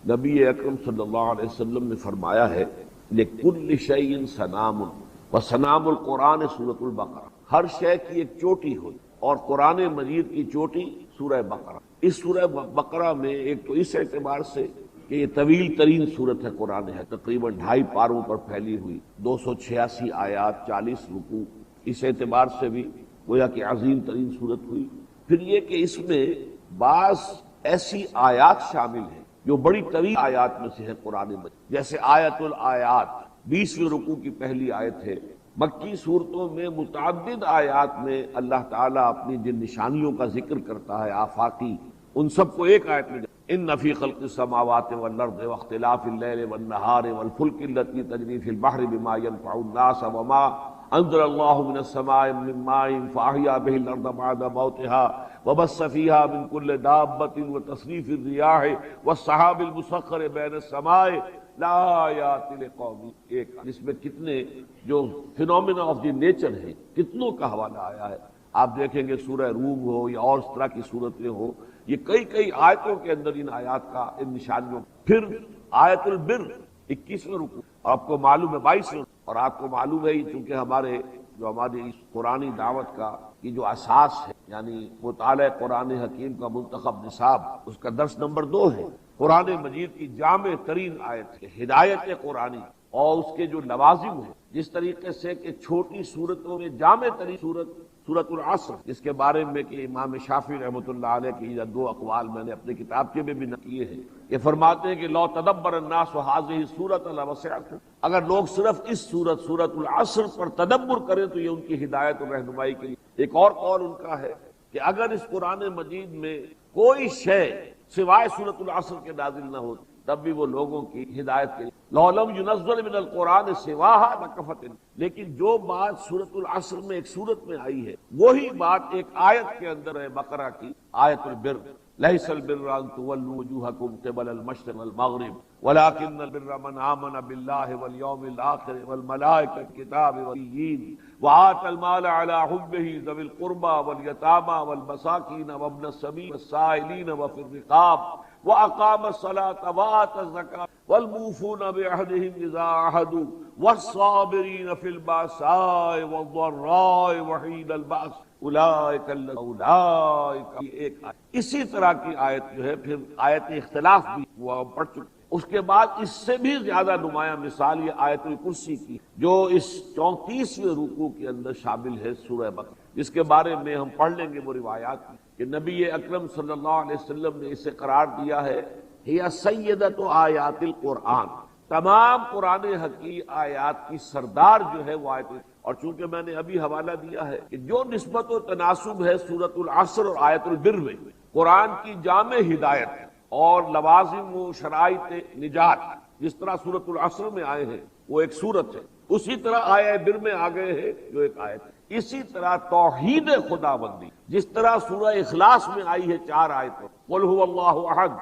نبی اکرم صلی اللہ علیہ وسلم نے فرمایا ہے لِكُلِّ شَيْءٍ سَنَامٌ وَسَنَامُ الْقُرْآنِ سورۃ البقرہ، ہر شے کی ایک چوٹی ہوئی اور قرآن مجید کی چوٹی سورہ بقرہ۔ اس سورہ بقرہ میں ایک تو اس اعتبار سے کہ یہ طویل ترین سورت ہے، قرآن ہے، تقریباً 2.5 پاروں پر پھیلی ہوئی، 286 آیات، 40 رکوع، اس اعتبار سے بھی گویا کہ عظیم ترین سورت ہوئی۔ پھر یہ کہ اس میں بعض ایسی آیات شامل ہیں جو بڑی طویل آیات میں سے ہے قرآن مجید، جیسے آیت الآیات 20ویں رکوع کی پہلی آیت ہے۔ مکی صورتوں میں متعدد آیات میں اللہ تعالیٰ اپنی جن نشانیوں کا ذکر کرتا ہے آفاقی، ان سب کو ایک آیت میں ان فی خلق السماوات والارض واختلاف اللیل والنہار والفلک التي تجری فی البحر بما ينفع الناس وما انزل اللہ من السماء من ماء فاحیا به الارض بعد موتها وبث فيها من كل دابة وتصريف الرياح والسحاب المسخر بين السماء لآیات لقوم، ایک جس میں کتنے جو فینومینا آف دی نیچر ہے کتنوں کا حوالہ آیا ہے۔ آپ دیکھیں گے سورہ روم ہو یا اور اس طرح کی صورتیں ہو، یہ کئی آیتوں کے اندر ان آیات کا، ان نشانیوں۔ پھر آیت البر 21ویں رکوع، آپ کو معلوم ہے 22ویں، اور آپ کو معلوم ہے چونکہ ہماری اس قرآنی دعوت کا یہ جو اساس ہے، یعنی مطالعہ قرآن حکیم کا منتخب نصاب، اس کا درس نمبر 2 ہے۔ قرآن مجید کی جامع ترین آیت ہے، ہدایت قرآنی، اور اس کے جو لوازم ہیں، جس طریقے سے کہ چھوٹی صورتوں میں جامع ترین صورت سورۃ العصر، جس کے بارے میں کہ امام شافعی رحمۃ اللہ علیہ کی یہ 2 اقوال میں نے اپنے کتابچے میں بھی نقل کیے ہیں، کہ فرماتے ہیں کہ لو تدبر الناس هذه السورۃ لوسعتهم، اگر لوگ صرف اس سورۃ العصر پر تدبر کریں تو یہ ان کی ہدایت اور رہنمائی کے لیے۔ ایک اور قول ان کا ہے کہ اگر اس قرآن مجید میں کوئی شے سوائے سورۃ العصر کے نازل نہ ہو تب بھی وہ لوگوں کی ہدایت کے لیے، لَوْ لَمْ يُنَزَّلْ مِنَ الْقُرْآنِ سِوَاهَا لَكَفَتْ، لیکن جو بات سورۃ العصر میں ایک سورت میں آئی ہے وہی بات ایک آیت کے اندر ہے، بقرہ کی آیت البر، لَيْسَ الْبِرَّ أَن تُوَلُّوا وُجُوهَكُمْ قِبَلَ الْمَشْرِقِ وَالْمَغْرِبِ وَلَكِنَّ الْبِرَّ مَنْ آمَنَ بِاللَّهِ وَالْيَوْمِ الْآخِرِ وَالْمَلَائِكَةِ وَالْكِتَابِ وَالنَّبِيِّينَ وَآتَى الْمَالَ عَلَى حُبِّهِ ذَوِي الْقُرْبَى وَالْيَتَامَى وَالْمَسَاكِينَ وَابْنَ السَّبِيلِ وَالسَّائِلِينَ وَفِي الرِّقَابِ وَأَقَامَ الصَّلَاةَ وَآتَى الزَّكَاةَ وَالْمُوفُونَ بِعَهْدِهِمْ إِذَا عَاهَدُوا وَالصَّابِرِينَ فِي الْبَأْسَاءِ وَالضَّرَّاءِ وَحِينَ الْبَأْسِ اولئک۔ اسی طرح کی آیت جو ہے پھر آیت اختلاف بھی وہ پڑھ چکے۔ اس کے بعد اس سے بھی زیادہ نمایاں مثال یہ آیت الکرسی کی، جو اس 34ویں رکوع کے اندر شامل ہے سورہ بقرہ، جس کے بارے میں ہم پڑھ لیں گے وہ روایات کہ نبی اکرم صلی اللہ علیہ وسلم نے اسے قرار دیا ہے ہی سیدۃ آیات القرآن، تمام قرآن حکیم آیات کی سردار جو ہے وہ آیت، اور چونکہ میں نے ابھی حوالہ دیا ہے کہ جو نسبت و تناسب ہے سورۃ العصر اور آیت البر میں، قرآن کی جامع ہدایت اور لوازم و شرائط نجات جس طرح سورۃ العصر میں آئے ہیں وہ ایک سورت ہے، اسی طرح آیہ بر میں آ گئے ہیں جو ایک آیت ہے۔ اسی طرح توحید خداوندی جس طرح سورہ اخلاص میں آئی ہے 4 آیتیں، قل هو اللہ احد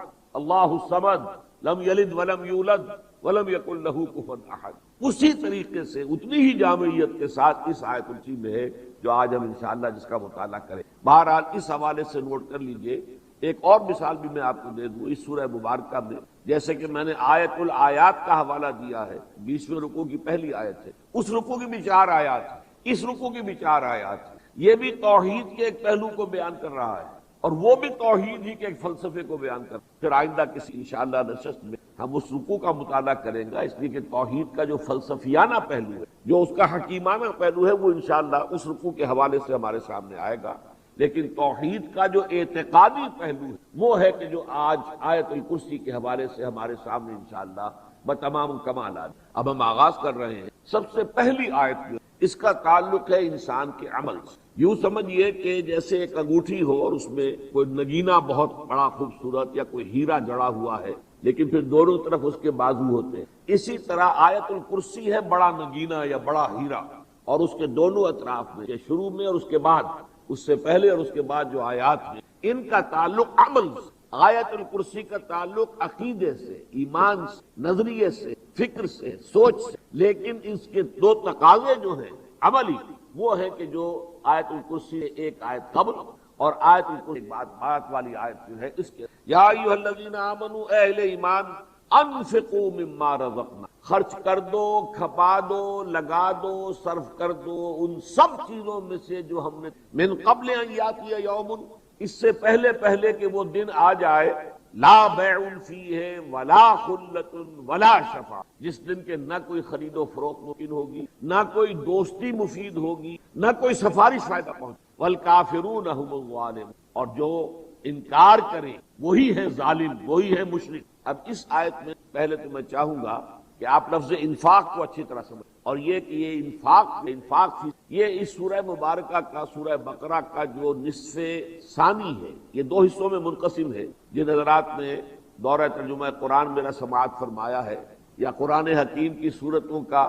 اللہ الصمد لم یلد ولم یولد ولم یکن لہ کفوا احد، اسی طریقے سے اتنی ہی جامعیت کے ساتھ اس آیت الکرسی میں ہے جو آج ہم انشاءاللہ جس کا مطالعہ کریں۔ بہرحال اس حوالے سے نوٹ کر لیجئے۔ ایک اور مثال بھی میں آپ کو دے دوں اس سورہ مبارکہ میں، جیسے کہ میں نے آیت الآیات کا حوالہ دیا ہے، 20ویں رکوع کی پہلی آیت ہے، اس رکوع کی بھی 4 آیات ہیں، اس رکوع کی بھی 4 آیات ہیں، یہ بھی توحید کے ایک پہلو کو بیان کر رہا ہے اور وہ بھی توحید ہی کے ایک فلسفے کو بیان کر۔ پھر آئندہ کسی انشاءاللہ نشست میں ہم اس رکوع کا مطالعہ کریں گا، اس لیے کہ توحید کا جو فلسفیانہ پہلو ہے، جو اس کا حکیمانہ پہلو ہے، وہ انشاءاللہ اس رکوع کے حوالے سے ہمارے سامنے آئے گا۔ لیکن توحید کا جو اعتقادی پہلو ہے وہ ہے کہ جو آج آیت الکرسی کے حوالے سے ہمارے سامنے انشاءاللہ بتمام کمالات۔ اب ہم آغاز کر رہے ہیں۔ سب سے پہلی آیت جو اس کا تعلق ہے انسان کے عمل سے۔ یوں سمجھیے کہ جیسے ایک انگوٹھی ہو اور اس میں کوئی نگینہ بہت بڑا خوبصورت یا کوئی ہیرا جڑا ہوا ہے، لیکن پھر دونوں طرف اس کے بازو ہوتے ہیں، اسی طرح آیت الکرسی ہے بڑا نگینہ یا بڑا ہیرا، اور اس کے دونوں اطراف میں، شروع میں اور اس کے بعد، اس سے پہلے اور اس کے بعد جو آیات ہیں، ان کا تعلق عمل سے۔ آیت الکرسی کا تعلق عقیدے سے، ایمان سے، نظریے سے، فکر سے، سوچ سے، لیکن اس کے 2 تقاضے جو ہیں عملی، وہ ہے کہ جو آیت الکرسی ایک آیت قبل اور آیت الکرسی بات والی آیت جو ہے اس کے یا ایھا الذین آمنوا، اے اہل ایمان، انفقوا مما رزقنا، خرچ کر دو، کھپا دو، لگا دو، صرف کر دو ان سب چیزوں میں سے جو ہم نے، من قبل ان یاتی یوم، اس سے پہلے پہلے کہ وہ دن آ جائے، لا بیع فیہ ولا خلۃ ولا شفاعۃ، جس دن کے نہ کوئی خرید و فروخت ممکن ہوگی، نہ کوئی دوستی مفید ہوگی، نہ کوئی سفارش فائدہ پہنچے، والکافرون هم الظالمون، اور جو انکار کریں وہی ہے ظالم، وہی ہے مشرک۔ اب اس آیت میں پہلے تو میں چاہوں گا کہ آپ لفظ انفاق کو اچھی طرح سمجھ، اور یہ کہ یہ انفاق یہ اس سورہ مبارکہ کا، سورہ بقرہ کا جو نصف ثانی ہے، یہ دو حصوں میں منقسم ہے۔ جن حضرات نے دورہ ترجمہ قرآن میرا سماعت فرمایا ہے، یا قرآن حکیم کی صورتوں کا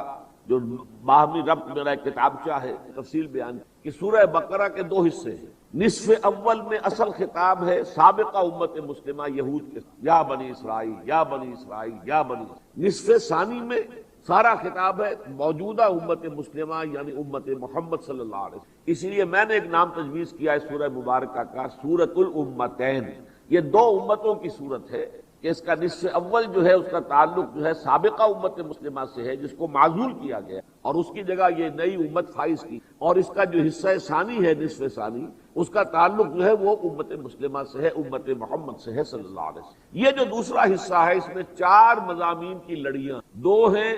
جو باہمی ربط میرا ایک کتابچہ ہے تفصیل بیان کہ سورہ بقرہ کے دو حصے ہیں۔ نصف اول میں اصل خطاب ہے سابقہ امت مسلمہ یہود کے، یا بنی اسرائیل یا بنی اسرائیل یا بنی اسرائیل۔ نصف ثانی میں سارا خطاب ہے موجودہ امت مسلمہ یعنی امت محمد صلی اللہ علیہ وسلم۔ اسی لیے میں نے ایک نام تجویز کیا ہے سورہ مبارکہ کا سورۃ الامتین، یہ دو امتوں کی صورت ہے کہ اس کا نصف اول جو ہے اس کا تعلق جو ہے سابقہ امت مسلمہ سے ہے جس کو معزول کیا گیا، اور اس کی جگہ یہ نئی امت فائز کی، اور اس کا جو حصہ ثانی ہے نصف ثانی، اس کا تعلق جو ہے وہ امت مسلمہ سے ہے، امت محمد سے ہے صلی اللہ علیہ وسلم۔ یہ جو دوسرا حصہ ہے اس میں چار مضامین کی لڑیاں، دو ہیں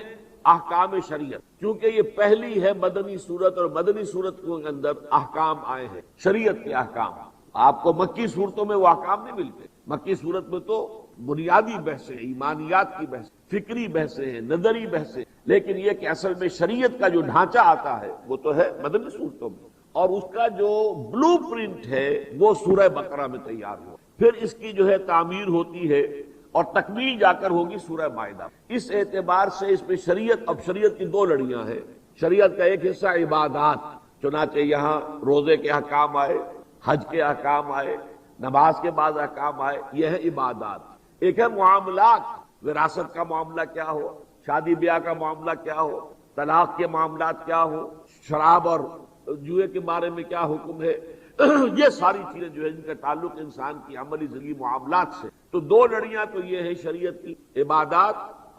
احکام شریعت، کیونکہ یہ پہلی ہے مدنی صورت، اور مدنی صورت کے اندر احکام آئے ہیں، شریعت کے احکام۔ آپ کو مکی صورتوں میں وہ احکام نہیں ملتے، مکی صورت میں تو بنیادی بحثیں، ایمانیات کی بحث، فکری بحثیں ہیں، نظری بحثیں، لیکن یہ کہ اصل میں شریعت کا جو ڈھانچہ آتا ہے وہ تو ہے مدنی صورتوں میں، اور اس کا جو بلو پرنٹ ہے وہ سورہ بقرہ میں تیار ہوا، پھر اس کی جو ہے تعمیر ہوتی ہے اور تکمیل جا کر ہوگی سورہ مائدہ۔ اس اعتبار سے اس میں شریعت، اب شریعت کی دو لڑیاں ہیں۔ شریعت کا ایک حصہ عبادات، چنانچہ یہاں روزے کے احکام آئے، حج کے احکام آئے، نماز کے بعد احکام آئے، یہ ہے عبادات۔ ایک ہے معاملات، وراثت کا معاملہ کیا ہو، شادی بیاہ کا معاملہ کیا ہو، طلاق کے معاملات کیا ہو، شراب اور جوئے کے بارے میں کیا حکم ہے، یہ ساری چیزیں جو ہے ان کا تعلق انسان کی عملی زندگی معاملات سے۔ تو دو لڑیاں تو یہ ہے شریعت کی، عبادات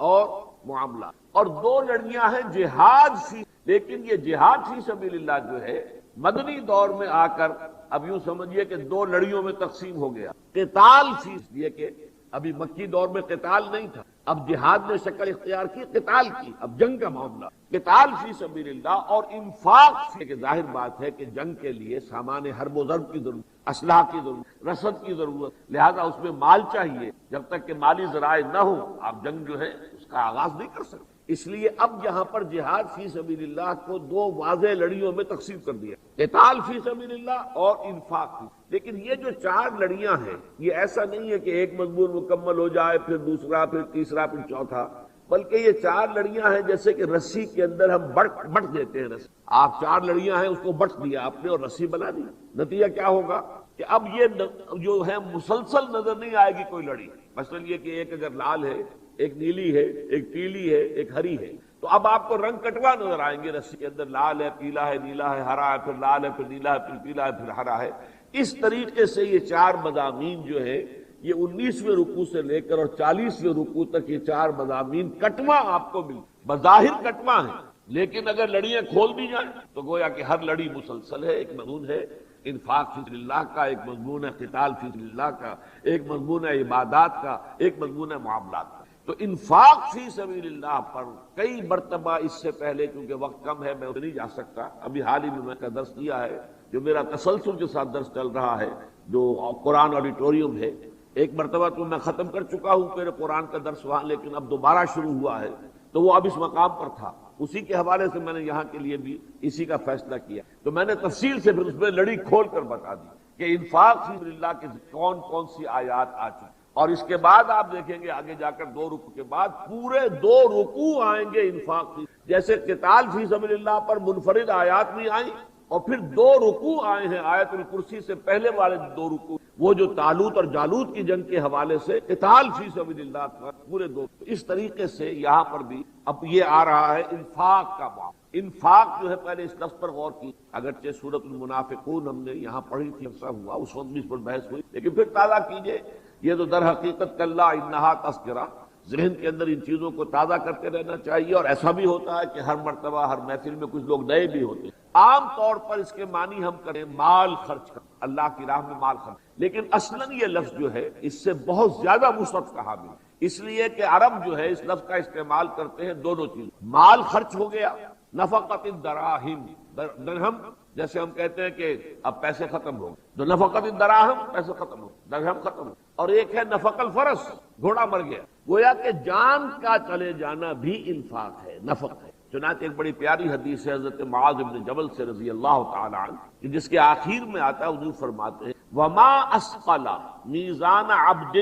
اور معاملات، اور دو لڑیاں ہیں جہاد فی، لیکن یہ جہاد فی سبیل اللہ جو ہے مدنی دور میں آ کر اب یوں سمجھیے کہ دو لڑیوں میں تقسیم ہو گیا۔ قتال فی، یہ کہ ابھی مکی دور میں قتال نہیں تھا، اب جہاد نے شکل اختیار کی، قتال کی، اب جنگ کا معاملہ، قتال فی سبیل اللہ، اور انفاق فی، کہ ظاہر بات ہے کہ جنگ کے لیے سامان حرب و ضرب کی ضرورت، اسلحہ کی ضرورت، رسد کی ضرورت، لہذا اس میں مال چاہیے، جب تک کہ مالی ذرائع نہ ہو آپ جنگ جو ہے اس کا آغاز نہیں کر سکتے۔ اس لیے اب یہاں پر جہاد فی سبیل اللہ کو دو واضح لڑیوں میں تقسیم کر دیا، قتال فی سبیل اللہ اور انفاق فی۔ لیکن یہ جو چار لڑیاں ہیں یہ ایسا نہیں ہے کہ ایک مضمون مکمل ہو جائے پھر دوسرا پھر تیسرا پھر چوتھا، بلکہ یہ چار لڑیاں ہیں جیسے کہ رسی کے اندر ہم بٹ دیتے ہیں رسی، آپ چار لڑیاں ہیں اس کو بٹ دیا آپ نے اور رسی بنا دی، نتیجہ کیا ہوگا کہ اب یہ جو ہے مسلسل نظر نہیں آئے گی کوئی لڑی، مثلا یہ کہ ایک اگر لال ہے، ایک نیلی ہے، ایک پیلی ہے، ایک ہری ہے، تو اب آپ کو رنگ کٹوا نظر آئیں گے، رسی کے اندر لال ہے، پیلا ہے، نیلا ہے، ہرا ہے، پھر لال ہے، پھر نیلا ہے، پھر پیلا ہے، پھر ہرا ہے۔ اس طریقے سے یہ چار مضامین جو ہے یہ 19ویں رکوع سے لے کر اور 40ویں رکوع تک یہ چار مضامین کٹواں آپ کو مل، بظاہر کٹواں ہے، لیکن اگر لڑیاں کھول دی جائیں تو گویا کہ ہر لڑی مسلسل ہے۔ ایک مضمون ہے انفاق فی سبیل اللہ کا، ایک مضمون ہے قتال فی سبیل اللہ کا، ایک مضمون ہے عبادات کا، ایک مضمون ہے معاملات کا۔ تو انفاق فی سبیل اللہ پر کئی مرتبہ اس سے پہلے، کیونکہ وقت کم ہے میں نہیں جا سکتا، ابھی حال ہی میں کا درس دیا ہے جو میرا تسلسل کے ساتھ درس چل رہا ہے جو قرآن آڈیٹوریم ہے، ایک مرتبہ تو میں ختم کر چکا ہوں میرے قرآن کا درس وہاں، لیکن اب دوبارہ شروع ہوا ہے تو وہ اب اس مقام پر تھا، اسی کے حوالے سے میں نے یہاں کے لیے بھی اسی کا فیصلہ کیا، تو میں نے تفصیل سے پھر اس میں لڑی کھول کر بتا دی کہ انفاق فی سبیل اللہ کے کون کون سی آیات آ چکی، اور اس کے بعد آپ دیکھیں گے آگے جا کر دو رکوع کے بعد پورے دو رکوع آئیں گے انفاق فی، جیسے قتال فی سبیل اللہ پر منفرد آیات بھی آئیں اور پھر دو رکوع آئے ہیں آیت الکرسی سے پہلے والے دو رکوع، وہ جو طالوت اور جالوت کی جنگ کے حوالے سے قتال فی سبیل اللہ پر پورے دو، اس طریقے سے یہاں پر بھی اب یہ آ رہا ہے انفاق کا معاملہ۔ انفاق جو ہے پہلے اس لفظ پر غور کی، اگرچہ سورۃ المنافقون ہم نے یہاں پڑھی تھی، عرصہ ہوا اس وقت بھی اس پر بحث ہوئی، لیکن پھر تازہ کیجئے، یہ تو در حقیقت کلا انہا تذکرہ، ذہن کے اندر ان چیزوں کو تازہ کرتے رہنا چاہیے، اور ایسا بھی ہوتا ہے کہ ہر مرتبہ ہر محفل میں کچھ لوگ نئے بھی ہوتے ہیں۔ عام طور پر اس کے معنی ہم کریں مال خرچ کر، اللہ کی راہ میں مال خرچ، لیکن اصلاً یہ لفظ جو ہے اس سے بہت زیادہ وسعت کا حامل ہے، اس لیے کہ عرب جو ہے اس لفظ کا استعمال کرتے ہیں دونوں چیز، مال خرچ ہو گیا، نفقت الدراہم، درہم جیسے ہم کہتے ہیں کہ اب پیسے ختم ہو گئے، تو نفقت الدراہم پیسے ختم ہو، درہم ختم ہو، اور ایک ہے نفق الفرس، گھوڑا مر گیا، گویا کہ جان کا چلے جانا بھی انفاق ہے، نفق ہے۔ چنانچہ ایک بڑی پیاری حدیث ہے حضرت معاذ بن جبل سے رضی اللہ تعالی عنہ، جس کے آخر میں آتا ہے حضور فرماتے ہیں وما اسقل میزان عبد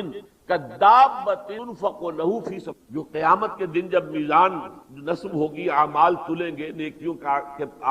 کدابۃ ينفق له فی سبیل، جو قیامت کے دن جب میزان نصب ہوگی، اعمال تلیں گے، نیکیوں کا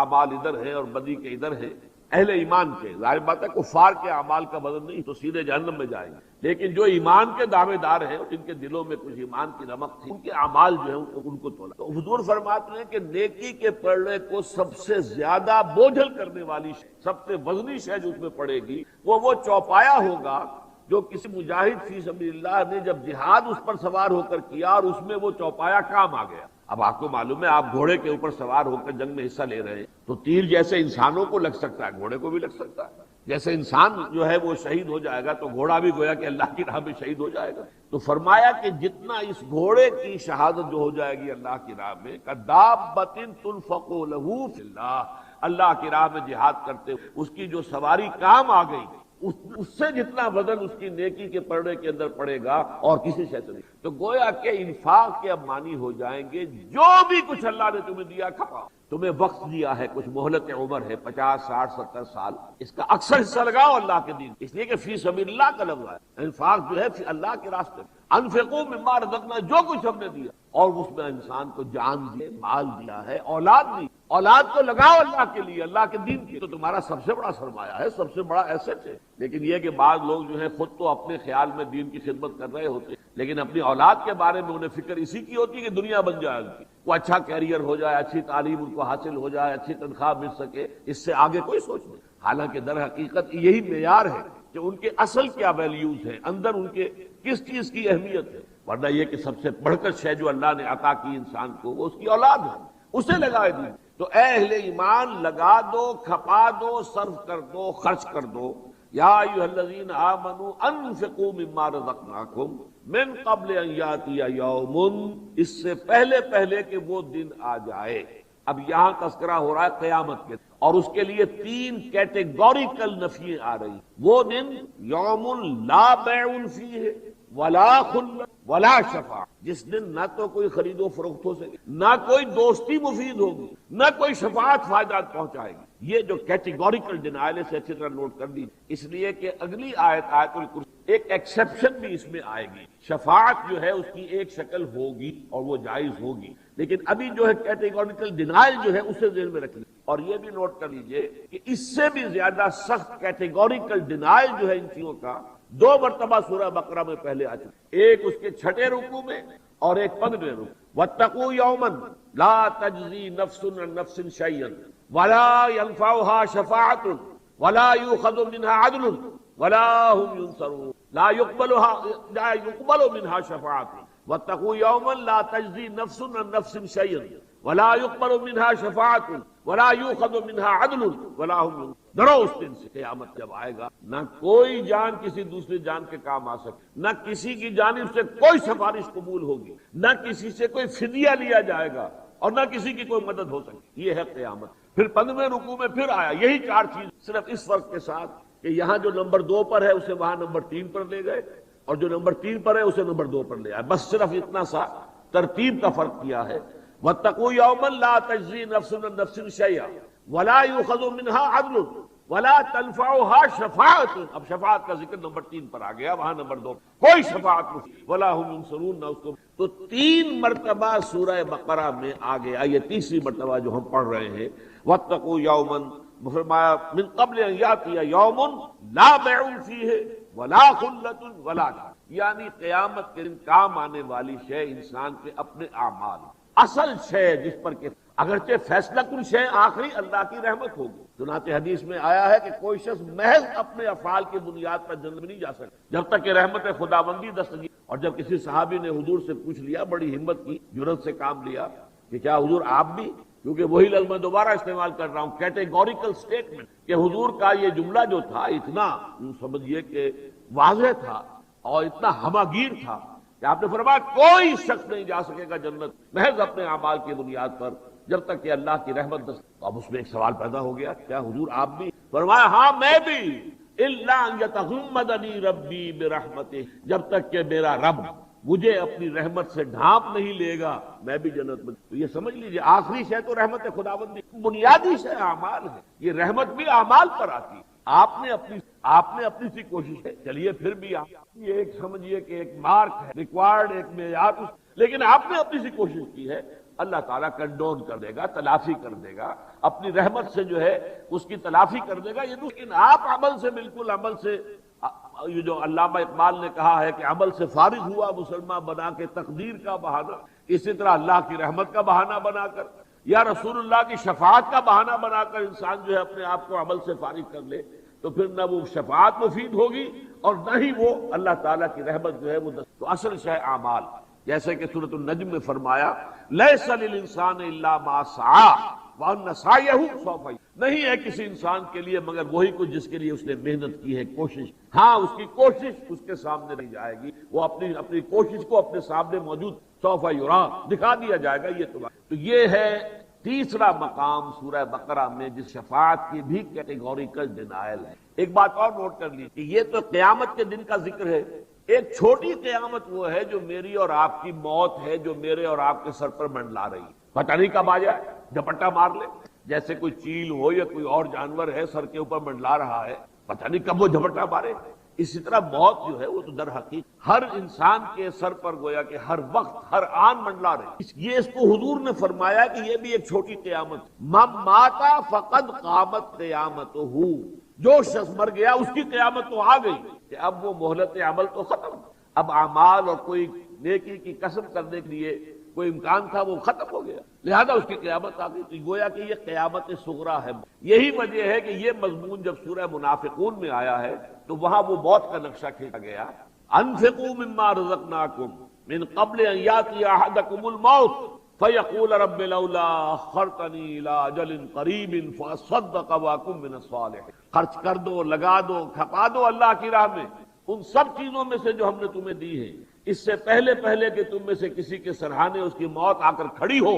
اعمال ادھر ہیں اور بدی کے ادھر ہیں، اہل ایمان کے، ظاہر بات ہے کفار کے اعمال کا وزن نہیں تو سیدھے جہنم میں جائیں گے، لیکن جو ایمان کے دعوے دار ہیں اور جن کے دلوں میں کچھ ایمان کی نمک تھی، ان کے اعمال جو ہیں ان کو تولا۔ تو حضور فرماتے ہیں کہ نیکی کے پڑھنے کو سب سے زیادہ بوجھل کرنے والی شے، سب سے وزنی شے جو اس میں پڑے گی وہ چوپایا ہوگا جو کسی مجاہد فی سبیل اللہ نے جب جہاد اس پر سوار ہو کر کیا اور اس میں وہ چوپایا کام آ گیا۔ اب آپ کو معلوم ہے آپ گھوڑے کے اوپر سوار ہو کر جنگ میں حصہ لے رہے ہیں تو تیر جیسے انسانوں کو لگ سکتا ہے گھوڑے کو بھی لگ سکتا ہے، جیسے انسان جو ہے وہ شہید ہو جائے گا تو گھوڑا بھی گویا کہ اللہ کی راہ میں شہید ہو جائے گا۔ تو فرمایا کہ جتنا اس گھوڑے کی شہادت جو ہو جائے گی اللہ کی راہ میں کدابۃ تنفق لہ فی اللہ، اللہ کی راہ میں جہاد کرتے اس کی جو سواری کام آ گئی، اس سے جتنا وزن اس کی نیکی کے پڑھنے کے اندر پڑے گا اور کسی شے سے نہیں۔ تو گویا کہ انفاق کے اب معنی ہو جائیں گے جو بھی کچھ اللہ نے تمہیں دیا کھپاؤ، تمہیں وقت دیا ہے، کچھ مہلت عمر ہے 50 60 70 سال، اس کا اکثر حصہ لگاؤ اللہ کے دین، اس لیے کہ فی سبیل اللہ کا لفظ ہے، انفاق جو ہے اللہ کے راستے میں، انفقوا مما رزقنا، جو کچھ ہم نے دیا، اور اس میں انسان کو جان دی، مال دیا ہے، اولاد دی، اولاد کو لگاؤ اللہ کے لیے، اللہ کے دین کی، تو تمہارا سب سے بڑا سرمایہ ہے، سب سے بڑا ایسٹ ہے۔ لیکن یہ کہ بعض لوگ جو ہے خود تو اپنے خیال میں دین کی خدمت کر رہے ہوتے ہیں، لیکن اپنی اولاد کے بارے میں انہیں فکر اسی کی ہوتی ہے کہ دنیا بن جائے ان کی، وہ اچھا کیریئر ہو جائے، اچھی تعلیم ان کو حاصل ہو جائے، اچھی تنخواہ مل سکے، اس سے آگے کوئی سوچ نہیں۔ حالانکہ در حقیقت یہی معیار ہے کہ ان کے اصل کیا ویلیوز ہیں، اندر ان کے کس چیز کی اہمیت ہے، ورنہ یہ کہ سب سے بڑھ کر شے جو اللہ نے عطا کی انسان کو وہ اس کی اولاد ہے، اسے لگائے دی۔ تو اے اہل ایمان لگا دو، کھپا دو، صرف کر دو، خرچ کر دو۔ یا ایھا الذین آمنوا انفقوا مما رزقناکم من قبل ان یاتی یوم، اس سے پہلے کہ وہ دن آ جائے۔ اب یہاں تذکرہ ہو رہا ہے قیامت کے، اور اس کے لیے 3 کیٹیگوریکل نفییں آ رہی، وہ دن یوم لا بیع فیہ ولا خلۃ ولا شفاعۃ، جس دن نہ تو کوئی خرید و فروخت ہو سکے، نہ کوئی دوستی مفید ہوگی، نہ کوئی شفاعت فائدات پہنچائے گی۔ یہ جو کیٹیگوریکل ڈینائل ہے اچھی طرح نوٹ کر دی، اس لیے کہ اگلی آیت آیت الکرسی ایک ایکسیپشن بھی اس میں آئے گی، شفاعت جو ہے اس کی ایک شکل ہوگی اور وہ جائز ہوگی، لیکن ابھی جو ہے کیٹیگوریکل ڈینائل جو ہے اسے ذہن میں رکھ لیجیے، اور یہ بھی نوٹ کر لیجیے کہ اس سے بھی زیادہ سخت کیٹیگوریکل ڈینائل جو ہے ان چیزوں کا 2 مرتبہ سورہ بقرہ میں پہلے آ چکا، ایک اس کے 6 رکوع میں اور ایک 15 رکوع، واتقوا یوما لا تجزی نفس عن نفس شیئا ولا ينفعها شفاعة ولا يؤخذ منها عدل ولا هم ينصرون، لا يقبل منها شفاعة، واتقوا يوما لا تجزي نفس عن نفس شيئا ولا يقبل منها شفاعة ولا يؤخذ منها عدل ولا هم ينصرون۔ ڈرو اس دن سے، قیامت جب آئے گا نہ کوئی جان کسی دوسری جان کے کام آ سکے، نہ کسی کی جانب سے کوئی سفارش قبول ہوگی، نہ کسی سے کوئی فدیہ لیا جائے گا، اور نہ کسی کی کوئی مدد ہو سکے۔ یہ ہے قیامت۔ پھر 15ویں رکوع میں پھر آیا یہی 4 چیز، صرف اس فرق کے ساتھ کہ یہاں جو نمبر 2 پر ہے اسے وہاں نمبر 3 پر لے گئے، اور جو نمبر 3 پر ہے اسے نمبر 2 پر لے آئے، بس صرف اتنا سا ترتیب کا فرق کیا ہے۔ واتقوا یوما لا تجزی نفس عن نفس شیئا ولا یؤخذ منها عدل ولا تنفعها شفاعت، اب شفاعت کا ذکر نمبر 3 پر آ گیا، وہاں نمبر 2 کوئی شفاعت نہیں، ولا هم ينصرون، نہ اس کو۔ تو 3 مرتبہ سورہ بقرہ میں آ گیا، یہ 3ری مرتبہ جو ہم پڑھ رہے ہیں، واتقوا یوما، فرمایا من قبل ان یاتی یوم لا بیع فیہ ولا خلۃ ولا شفاعۃ، یعنی قیامت کے دن کام آنے والی شے انسان کے اپنے اعمال، اصل شے جس پر کہ اگرچہ فیصلہ کن شے آخری اللہ کی رحمت ہوگی۔ چنانچہ حدیث میں آیا ہے کہ کوئی شخص محض اپنے افعال کی بنیاد پر جنت میں نہیں جا سکتا جب تک کہ رحمت خداوندی دستگیر۔ اور جب کسی صحابی نے حضور سے پوچھ لیا، بڑی ہمت کی، جرأت سے کام لیا کہ کیا حضور آپ بھی، کیونکہ وہی لفظ میں دوبارہ استعمال کر رہا ہوں، کیٹیگوریکل سٹیٹمنٹ، کہ حضور کا یہ جملہ جو تھا اتنا سمجھیے کہ واضح تھا اور اتنا ہماگیر تھا کہ آپ نے فرمایا کوئی شخص نہیں جا سکے گا جنت محض اپنے اعمال کی بنیاد پر جب تک کہ اللہ کی رحمت تو اب اس میں ایک سوال پیدا ہو گیا، کیا حضور آپ بھی؟ فرمایا ہاں میں بھی، الا ان یتغمدنی ربی برحمتہ، جب تک کہ میرا رب مجھے اپنی رحمت سے ڈھانپ نہیں لے گا میں بھی جنت میں۔ تو یہ سمجھ لیجئے آخری شے تو رحمت خداوندی، بنیادی شے اعمال ہے، یہ رحمت بھی اعمال پر آتی ہے۔ آپ نے اپنی سی کوشش ہے، چلیے پھر بھی یہ ایک سمجھیے کہ ایک مارک ہے، ریکوائرڈ ایک معیار، لیکن آپ نے اپنی سی کوشش کی ہے، اللہ تعالیٰ کنڈون کر دے گا، تلافی کر دے گا، اپنی رحمت سے جو ہے اس کی تلافی کر دے گا۔ یہ لیکن آپ عمل سے بالکل عمل سے، یہ جو علامہ اقبال نے کہا ہے کہ عمل سے فارغ ہوا مسلمان بنا کے تقدیر کا بہانہ، اسی طرح اللہ کی رحمت کا بہانہ بنا کر یا رسول اللہ کی شفاعت کا بہانہ بنا کر انسان جو ہے اپنے آپ کو عمل سے فارغ کر لے تو پھر نہ وہ شفاعت مفید ہوگی اور نہ ہی وہ اللہ تعالیٰ کی رحمت جو ہے وہ تو اصل شے اعمال، جیسے کہ سورۃ النجم میں فرمایا لیس للانسان الا ما سعی وان سعیہ سوف، نہیں ہے کسی انسان کے لیے مگر وہی کچھ جس کے لیے اس نے محنت کی ہے، کوشش۔ ہاں اس کی کوشش اس کے سامنے نہیں جائے گی، وہ اپنی کوشش کو اپنے سامنے موجود سوف یرا دکھا دیا جائے گا۔ تو یہ ہے تیسرا مقام سورہ بقرہ میں جس شفاعت کی بھی کیٹیگوریکل ڈینائل ہے۔ ایک بات اور نوٹ کر لی کہ یہ تو قیامت کے دن کا ذکر ہے، ایک چھوٹی قیامت وہ ہے جو میری اور آپ کی موت ہے، جو میرے اور آپ کے سر پر منڈلا رہی ہے، پتہ نہیں کب آ جائے، جھپٹا مار لے، جیسے کوئی چیل ہو یا کوئی اور جانور ہے سر کے اوپر منڈلا رہا ہے، پتہ نہیں کب وہ جھپٹا مارے۔ اسی طرح موت جو ہے وہ تو در حقیقت ہر انسان کے سر پر گویا کہ ہر وقت ہر آن منڈلا رہی۔ یہ اس کو حضور نے فرمایا کہ یہ بھی ایک چھوٹی قیامت، من مات فقد قامت قیامتہ، جو شخص مر گیا اس کی قیامت تو آ گئی کہ اب وہ مہلت عمل تو ختم، اب اعمال اور کوئی نیکی کی کسب کرنے کے لیے کوئی امکان تھا وہ ختم ہو گیا، لہذا اس کی قیامت آ گئی۔ تو گویا کہ یہ قیامت صغریٰ ہے۔ یہی وجہ ہے کہ یہ مضمون جب سورہ منافقون میں آیا ہے تو وہاں وہ موت کا نقشہ کھینچا گیا، انفقوا مما رزقناکم من قبل ان یاتی احدکم الموت فیقول رب لولا اخرتنی الی اجل قریب فاصدق واکن من الصالحین، خرچ کر دو، لگا دو، کھپا دو اللہ کی راہ میں ان سب چیزوں میں سے جو ہم نے تمہیں دی ہے، اس سے پہلے کہ تم میں سے کسی کے سرہانے اس کی موت آ کر کھڑی ہو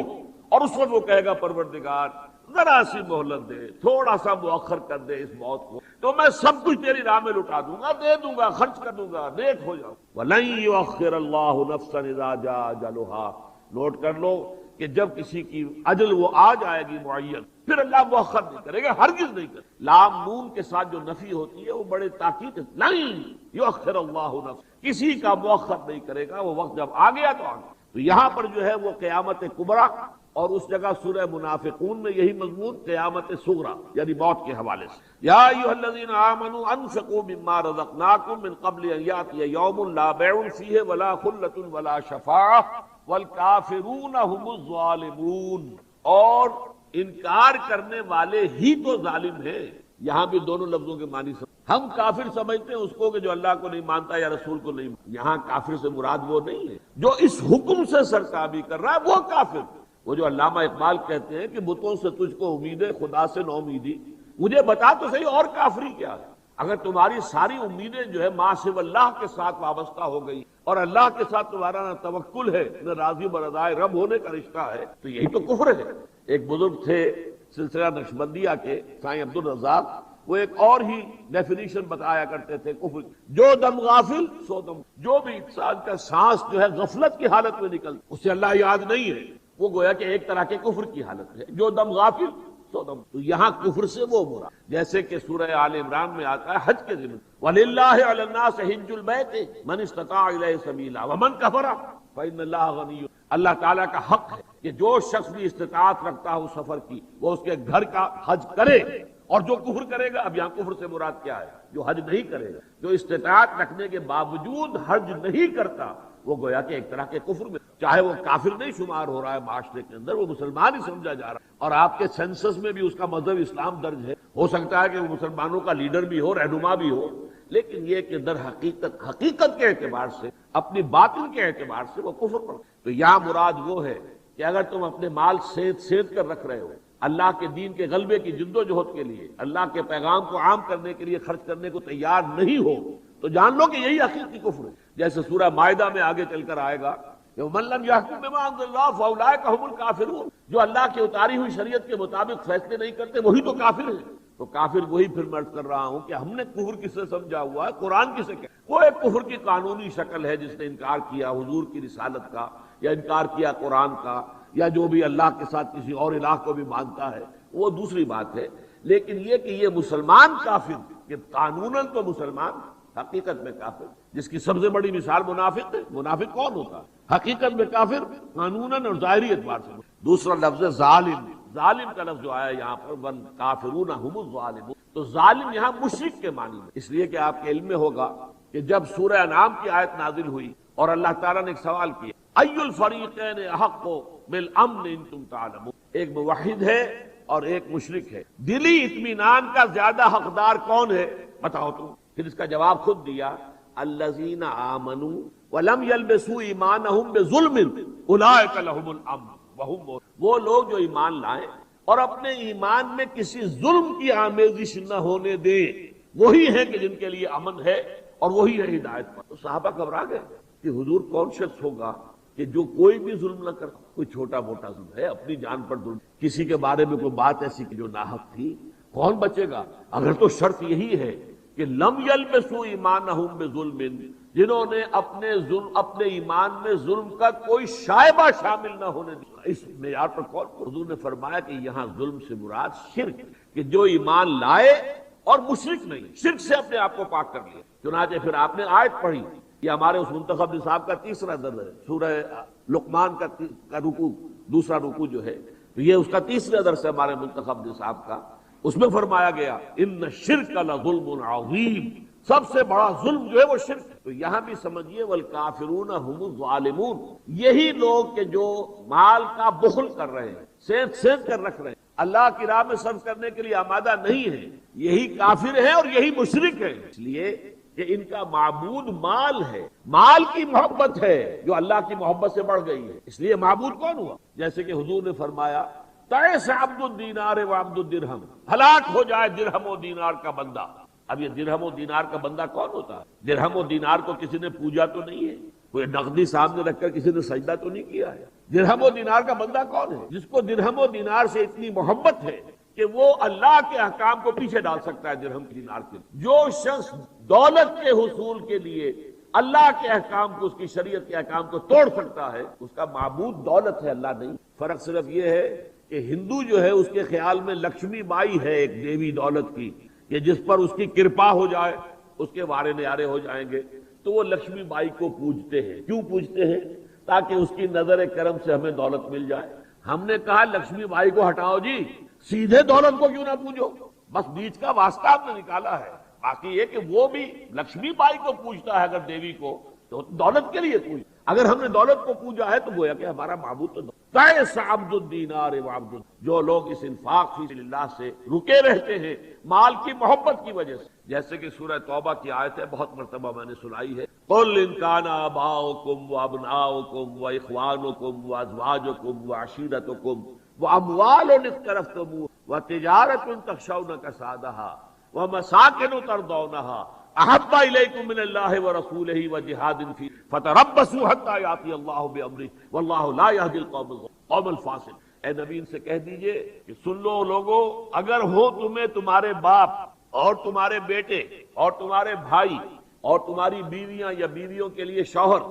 اور اس وقت وہ کہے گا پروردگار ذرا سی مہلت دے، تھوڑا سا مؤخر کر دے اس موت کو، تو میں سب کچھ تیری راہ میں لٹا دوں گا، دے دوں گا، خرچ کر دوں گا، نیک ہو جاؤں۔ وَلَن يُؤَخِّرَ اللَّهُ نَفْسًا إِذَا جَاءَ أَجَلُهَا، نوٹ کر لو کہ جب کسی کی اجل وہ آ جائے گی معین پھر اللہ مؤخر نہیں کرے گا، ہرگز نہیں کرے گا۔ لام نون کے ساتھ جو نفی ہوتی ہے وہ بڑے تاکید، لن یؤخر اللہ نفس، کسی کا مؤخر نہیں کرے گا، وہ وقت جب آ گیا تو آ گیا۔ تو یہاں پر جو ہے وہ قیامت کبریٰ، اور اس جگہ سورہ منافقون میں یہی مضمون قیامت صغریٰ یعنی موت کے حوالے سے۔ یا ایھا الذین آمنوا انفقوا مما رزقناکم من قبل ان یاتی یوم لا بیع فیہ ولا خلۃ ولا شفاعۃ والکافرون هم الظالمون، اور انکار کرنے والے ہی تو ظالم ہیں۔ یہاں بھی دونوں لفظوں کے معنی ہم کافر سمجھتے ہیں اس کو کہ جو اللہ کو نہیں مانتا یا رسول کو نہیں مانتا، یہاں کافر سے مراد وہ نہیں ہے جو اس حکم سے سرتابی کر رہا ہے، وہ کافر۔ وہ جو علامہ اقبال کہتے ہیں کہ بتوں سے تجھ کو امید ہے خدا سے نو امیدی، مجھے بتا تو صحیح اور کافری کیا ہے؟ اگر تمہاری ساری امیدیں جو ہے ما سوی اللہ کے ساتھ وابستہ ہو گئی اور اللہ کے ساتھ تمہارا نہ توکل ہے نہ راضی برضائے رب ہونے کا رشتہ ہے تو یہی تو کفر ہے۔ ایک بزرگ تھے سلسلہ نقشبندیہ کے سائیں عبدالرزاق، وہ ایک اور ہی ڈیفینیشن بتایا کرتے تھے کفر، جو دم غافل سو دم، جو بھی انسان کا سانس جو ہے غفلت کی حالت میں نکلتا اسے اللہ یاد نہیں ہے، وہ گویا کہ ایک طرح کے کفر کی حالت ہے، جو دم غافل سو دم۔ تو یہاں کفر سے وہ مراد، جیسے کہ سورہ آل عمران میں آتا ہے حج کے ضمن، وَلِلَّهِ عَلَى النَّاسِ حِجُّ الْبَيْتِ مَنِ اسْتَطَاعَ إِلَيْهِ سَبِيلًا وَمَنْ كَفَرَ فَإِنَّ اللَّهَ غَنِيٌّ، اللہ تعالیٰ کا حق ہے کہ جو شخص بھی استطاعت رکھتا ہو سفر کی وہ اس کے گھر کا حج کرے، اور جو کفر کرے گا، اب یہاں کفر سے مراد کیا ہے؟ جو حج نہیں کرے گا، جو استطاعت رکھنے کے باوجود حج نہیں کرتا وہ گویا کہ ایک طرح کے کفر میں، چاہے وہ کافر نہیں شمار ہو رہا ہے معاشرے کے اندر، وہ مسلمان ہی سمجھا جا رہا ہے، اور آپ کے سینسس میں بھی اس کا مذہب اسلام درج ہے۔ ہو سکتا ہے کہ وہ مسلمانوں کا لیڈر بھی ہو، رہنما بھی ہو، لیکن یہ کہ در حقیقت کے اعتبار سے، اپنی باطن کے اعتبار سے وہ کفر پر۔ تو یہاں مراد وہ ہے کہ اگر تم اپنے مال سیت کر رکھ رہے ہو اللہ کے دین کے غلبے کی جد و جہد کے لیے، اللہ کے پیغام کو عام کرنے کے لیے خرچ کرنے کو تیار نہیں ہو، تو جان لو کہ یہی حقیقی کفر ہے۔ جیسے سورہ مائدہ میں آگے چل کر آئے گا کہ وَمَن لَّمْ يَحْكُم بِمَا أَنزَلَ اللَّهُ فَأُولَٰئِكَ هُمُ الْكَافِرُونَ، جو اللہ کی اتاری ہوئی شریعت کے مطابق فیصلے نہیں کرتے وہی تو کافر ہیں۔ تو کافر وہی پھر میں عرض کر رہا ہوں کہ ہم نے کفر کس سے سمجھا ہوا ہے، قرآن کسے کہ وہ ایک کفر کی قانونی شکل ہے جس نے انکار کیا حضور کی رسالت کا، یا انکار کیا قرآن کا، یا جو بھی اللہ کے ساتھ کسی اور الہ کو بھی مانتا ہے، وہ دوسری بات ہے۔ لیکن یہ کہ یہ مسلمان کافر، کہ قانوناً تو مسلمان، حقیقت میں کافر، جس کی سب سے بڑی مثال منافق ہے۔ منافق کون ہوتا ہے؟ حقیقت میں کافر، قانوناً اور ظاہری اعتبار سے۔ دوسرا لفظ ہے ظالم۔ ظالم کا لفظ جو آیا یہاں پر وَالْكَافِرُونَ هُمُ الظَّالِمُونَ، تو ظالم یہاں مشرک کے معنی میں، اس لیے کہ آپ کے علم میں ہوگا کہ جب سورہ انعام کی آیت نازل ہوئی اور اللہ تعالیٰ نے ایک سوال کیا اَيُّ الْفَرِيقَيْنِ أَحَقُّ بِالْأَمْنِ إِن كُنتُمْ تَعْلَمُونَ، ایک موحد ہے اور ایک مشرک ہے، دلی اطمینان کا زیادہ حقدار کون ہے بتاؤ تم؟ پھر اس کا جواب خود دیا الذین آمنوا ولم يلبسوا ایمانہم بظلم اولئک لہم الامن وہم مہتدون، وہ لوگ جو ایمان لائیں اور اپنے ایمان میں کسی ظلم کی آمیزش نہ ہونے دیں، وہی ہیں کہ جن کے لیے امن ہے اور وہی ہے ہدایت پر۔ تو صحابہ گھبرا گئے کہ حضور کون شخص ہوگا کہ جو کوئی بھی ظلم نہ کرتا، کوئی چھوٹا موٹا ظلم ہے، اپنی جان پر ظلم، کسی کے بارے میں کوئی بات ایسی کہ جو ناحق تھی، کون بچے گا؟ اگر تو شرط یہی ہے کہ لم یلبسوا ایمانہم بظلم، جنہوں نے اپنے ایمان میں ظلم کا کوئی شائبہ شامل نہ ہونے دیا، اس معیار پر کون؟ حضور نے فرمایا کہ یہاں ظلم سے مراد شرک، کہ جو ایمان لائے اور مشرک نہیں، شرک سے اپنے آپ کو پاک کر لیا۔ چنانچہ پھر آپ نے آیت پڑھی، یہ ہمارے اس منتخب نصاب کا تیسرا درس ہے، سورہ لقمان کا رکوع، دوسرا رکوع جو ہے، تو یہ اس کا تیسرا درس ہے ہمارے منتخب نصاب کا۔ اس میں فرمایا گیا ان الشرک لظلم عظیم، سب سے بڑا ظلم جو ہے وہ شرک ہے۔ تو یہاں بھی سمجھیے والکافرون هم الظالمون، یہی لوگ کہ جو مال کا بخل کر رہے ہیں، سینت کر رکھ رہے ہیں، اللہ کی راہ میں صرف کرنے کے لیے آمادہ نہیں ہے، یہی کافر ہے اور یہی مشرک ہے، اس لیے کہ ان کا معبود مال ہے، مال کی محبت ہے جو اللہ کی محبت سے بڑھ گئی ہے، اس لیے معبود کون ہوا؟ جیسے کہ حضور نے فرمایا تعس عبد الدینار و عبد الدرہم، ہلاک ہو جائے درہم و دینار کا بندہ۔ اب یہ درہم و دینار کا بندہ کون ہوتا ہے؟ درہم و دینار کو کسی نے پوجا تو نہیں ہے، کوئی نقدی سامنے رکھ کر کسی نے سجدہ تو نہیں کیا ہے۔ درہم و دینار کا بندہ کون ہے؟ جس کو درہم و دینار سے اتنی محبت ہے کہ وہ اللہ کے احکام کو پیچھے ڈال سکتا ہے درہم دینار کے۔ جو شخص دولت کے حصول کے لیے اللہ کے احکام کو، اس کی شریعت کے احکام کو توڑ سکتا ہے، اس کا معبود دولت ہے، اللہ نہیں۔ فرق صرف یہ ہے کہ ہندو جو ہے اس کے خیال میں لکشمی بائی ہے ایک دیوی دولت کی، کہ جس پر اس کی کرپا ہو جائے اس کے وارے نیارے ہو جائیں گے، تو وہ لکشمی بائی کو پوجتے ہیں۔ کیوں پوجتے ہیں؟ تاکہ اس کی نظر کرم سے ہمیں دولت مل جائے۔ ہم نے کہا لکشمی بائی کو ہٹاؤ جی، سیدھے دولت کو کیوں نہ پوجو؟ بس بیچ کا واسطہ ہم نے نکالا ہے۔ باقی یہ کہ وہ بھی لکشمی بائی کو پوجتا ہے اگر دیوی کو، تو دولت کے لیے پوجتا۔ اگر ہم نے دولت کو پوجا ہے تو گویا کہ ہمارا معبود تو تعس عبد الدینار و عبد، جو لوگ اس انفاق فی سبیل اللہ سے رکے رہتے ہیں مال کی محبت کی وجہ سے، جیسے کہ سورہ توبہ کی آیت ہے، بہت مرتبہ میں نے سنائی ہے، قل ان کان آباؤکم وابناؤکم واخوانکم وازواجکم وعشیرتکم واموال اقترفتموها وتجارۃ تخشون کسادها ومساکن ترضونها احب الیکم من اللہ ورسولہ وجہاد فی فتربصوا حتی یاتی اللہ بامرہ واللہ لا یہدی القوم الفاسقین۔ اے نبی ان سے کہہ دیجئے کہ سن لو لوگو، اگر ہو تمہیں تمہارے باپ اور تمہارے بیٹے اور تمہارے بھائی اور تمہاری بیویاں یا بیویوں کے لیے شوہر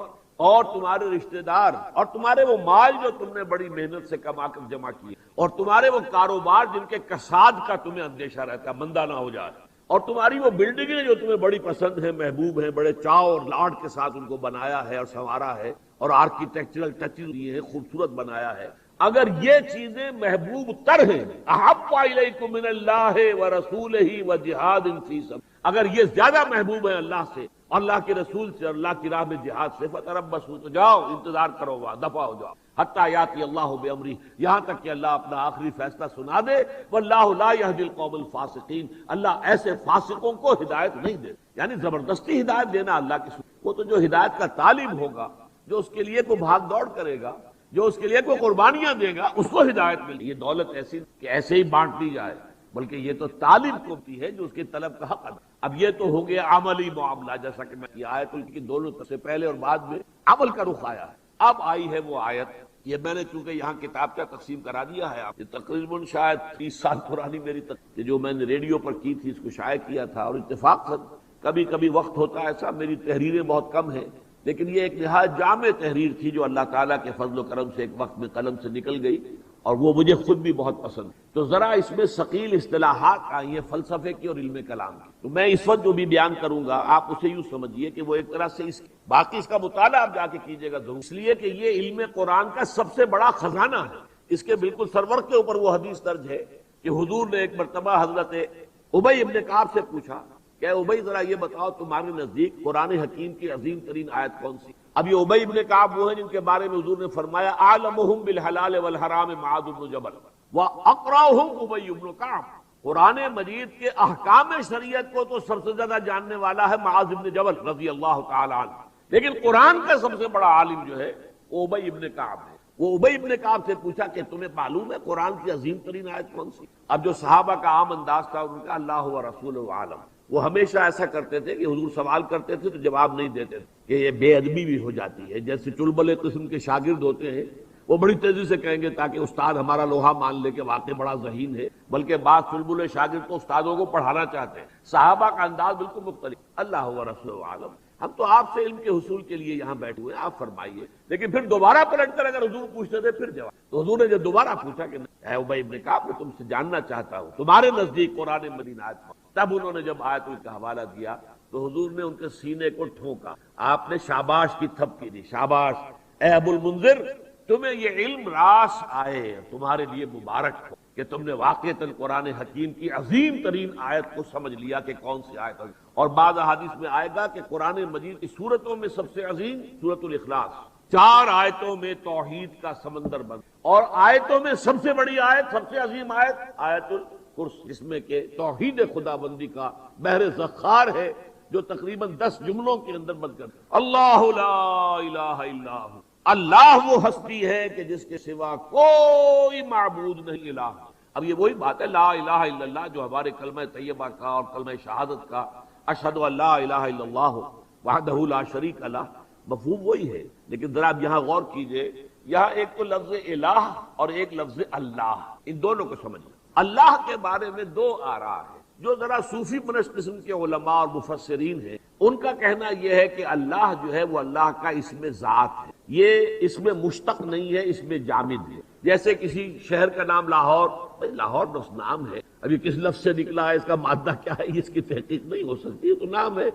اور تمہارے رشتہ دار اور تمہارے وہ مال جو تم نے بڑی محنت سے کما کر جمع کیے اور تمہارے وہ کاروبار جن کے کساد کا تمہیں اندیشہ رہتا ہے مندہ نہ ہو جائے، اور تمہاری وہ بلڈنگیں جو تمہیں بڑی پسند ہیں، محبوب ہیں، بڑے چاؤ اور لاڈ کے ساتھ ان کو بنایا ہے اور سنوارا ہے اور آرکیٹیکچرل ٹچز دیے ہیں، خوبصورت بنایا ہے، اگر یہ چیزیں محبوب تر ہیں، احب الیکم من اللہ ورسولہ وجہاد فی سبیلہ، اگر یہ زیادہ محبوب ہیں اللہ سے اللہ کے رسول سے، اللہ کی راہ میں جہاد سے، فتربصوا، تو جاؤ انتظار کرو، وہاں دفع ہو جاؤ، حتی یاتی اللہ بامرہ، یہاں تک کہ اللہ اپنا آخری فیصلہ سنا دے، واللہ لا یہدی القوم الفاسقین، اللہ ایسے فاسقوں کو ہدایت نہیں دے، یعنی زبردستی ہدایت دینا اللہ کی وہ تو جو ہدایت کا طالب ہوگا، جو اس کے لیے کوئی بھاگ دوڑ کرے گا، جو اس کے لیے کوئی قربانیاں دے گا، اس کو ہدایت ملے۔ یہ دولت ایسی کہ ایسے ہی بانٹ دی جائے، بلکہ یہ تو طالب کو بھی ہے جو اس کی طلب کا حق ادا۔ اب یہ تو ہو گیا عملی معاملہ، جیسا کہ میں یہ آیت کی دونوں سے پہلے اور بعد میں عمل کا رخ آیا ہے۔ اب آئی ہے وہ آیت، یہ میں نے چونکہ یہاں کتاب کا تقسیم کرا دیا ہے، آپ یہ تقریباً شاید 30 سال پرانی میری جو میں نے ریڈیو پر کی تھی، اس کو شائع کیا تھا، اور اتفاق سے کبھی کبھی وقت ہوتا ہے ایسا، میری تحریریں بہت کم ہیں، لیکن یہ ایک نہایت جامع تحریر تھی جو اللہ تعالیٰ کے فضل و کرم سے ایک وقت میں قلم سے نکل گئی، اور وہ مجھے خود بھی بہت پسند۔ تو ذرا اس میں ثقیل اصطلاحات آئی ہیں فلسفے کی اور علم کلام کی، تو میں اس وقت جو بھی بیان کروں گا آپ اسے یوں سمجھیے کہ وہ ایک طرح سے باقی اس کا مطالعہ آپ جا کے کیجیے گا ضرور، اس لیے کہ یہ علم قرآن کا سب سے بڑا خزانہ ہے۔ اس کے بالکل سرور کے اوپر وہ حدیث درج ہے کہ حضور نے ایک مرتبہ حضرت ابی ابن کعب سے پوچھا کہ ابی ذرا یہ بتاؤ تمہارے نزدیک قرآن حکیم کی عظیم ترین آیت کون سی؟ اب یہ ابی ابن کعب وہ ہیں جن کے بارے میں حضور نے فرمایا اعلمہم بالحلال والحرام معاذ بن جبل واقرأہم ابی ابن کعب، قرآن مجید کے احکام شریعت کو تو سب سے زیادہ جاننے والا ہے معاذ بن جبل رضی اللہ تعالی عنہ، لیکن قرآن کا سب سے بڑا عالم جو ہے وہ ابی ابن کعب ہے۔ وہ ابی ابن کعب سے پوچھا کہ تمہیں معلوم ہے قرآن کی عظیم ترین آیت کون سی؟ اب جو صحابہ کا عام انداز تھا ان کا اللہ و رسول عالم، وہ ہمیشہ ایسا کرتے تھے کہ حضور سوال کرتے تھے تو جواب نہیں دیتے تھے، کہ یہ بے ادبی بھی ہو جاتی ہے، جیسے چلبلے قسم کے شاگرد ہوتے ہیں، وہ بڑی تیزی سے کہیں گے تاکہ استاد ہمارا لوہا مان لے کہ واقعی بڑا ذہین ہے، بلکہ بعض چلبلے شاگرد تو استادوں کو پڑھانا چاہتے ہیں۔ صحابہ کا انداز بالکل مختلف، اللہ و رسول عالم، ہم تو آپ سے علم کے حصول کے لیے یہاں بیٹھے ہوئے ہیں، آپ فرمائیے۔ لیکن پھر دوبارہ پلٹ کر اگر حضور پوچھتے تھے پھر جواب، تو حضور نے جب دوبارہ پوچھا کہ اے ابی ابن کعب میں تم سے جاننا چاہتا ہوں تمہارے نزدیک قرآن مجید آیت کون؟ تب انہوں نے جب آیت کا حوالہ دیا تو حضور نے ان کے سینے کو ٹھونکا، آپ نے شاباش کی تھپکی دی، شاباش اے ابو المنذر، تمہیں یہ علم راس آئے، تمہارے لیے مبارک ہو کہ تم نے واقعتاً قرآن حکیم کی عظیم ترین آیت کو سمجھ لیا کہ کون سی آیت ہے۔ اور بعض احادیث میں آئے گا کہ قرآن مجید کی سورتوں میں سب سے عظیم سورۃ الاخلاص، 4 آیتوں میں توحید کا سمندر بند، اور آیتوں میں سب سے بڑی آیت، سب سے عظیم آیت آیت الکرسی، جس میں کہ توحید خدا بندی کا بحر ذخار ہے، جو تقریباً 10 جملوں کے اندر بند کر اللہ لا الہ الا ہو، اللہ وہ ہستی ہے کہ جس کے سوا کوئی معبود نہیں الہ۔ اب یہ وہی بات ہے لا الہ الا اللہ جو ہمارے کلمہ طیبہ کا اور کلمہ شہادت کا اشہد ان لا الہ الا اللہ وحدہ لا شریک لہ مفہوم وہی ہے، لیکن ذرا اب یہاں غور کیجئے، یہاں ایک تو لفظ الہ اور ایک لفظ اللہ، ان دونوں کو سمجھیں۔ اللہ کے بارے میں 2 آراء ہیں، جو ذرا صوفی پرست قسم کے علماء اور مفسرین ہیں، ان کا کہنا یہ ہے کہ اللہ جو ہے وہ اللہ کا اسم ذات ہے، یہ اس میں مشتق نہیں ہے، اس میں جامد ہے۔ جیسے کسی شہر کا نام لاہور، لاہور بس نام ہے، ابھی کس لفظ سے نکلا ہے، اس کا مادہ کیا ہے، اس کی تحقیق نہیں ہو سکتی، یہ تو نام ہے۔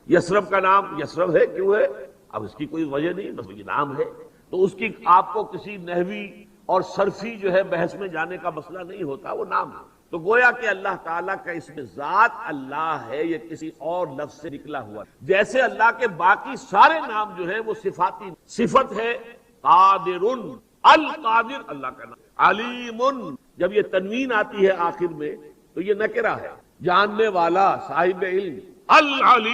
یثرب کا نام یثرب ہے، کیوں ہے؟ اب اس کی کوئی وجہ نہیں، بس یہ نام ہے، تو اس کی آپ کو کسی نحوی اور صرفی جو ہے بحث میں جانے کا مسئلہ نہیں ہوتا، وہ نام ہے۔ تو گویا کہ اللہ تعالیٰ کا اسم ذات اللہ ہے، یہ کسی اور لفظ سے نکلا ہوا، جیسے اللہ کے باقی سارے نام جو ہیں وہ صفاتی صفت ہے۔ قادر، القادر اللہ کا نام، علیم، جب یہ تنوین آتی ہے آخر میں تو یہ نکرہ ہے، جاننے والا، صاحب علم، العلیم۔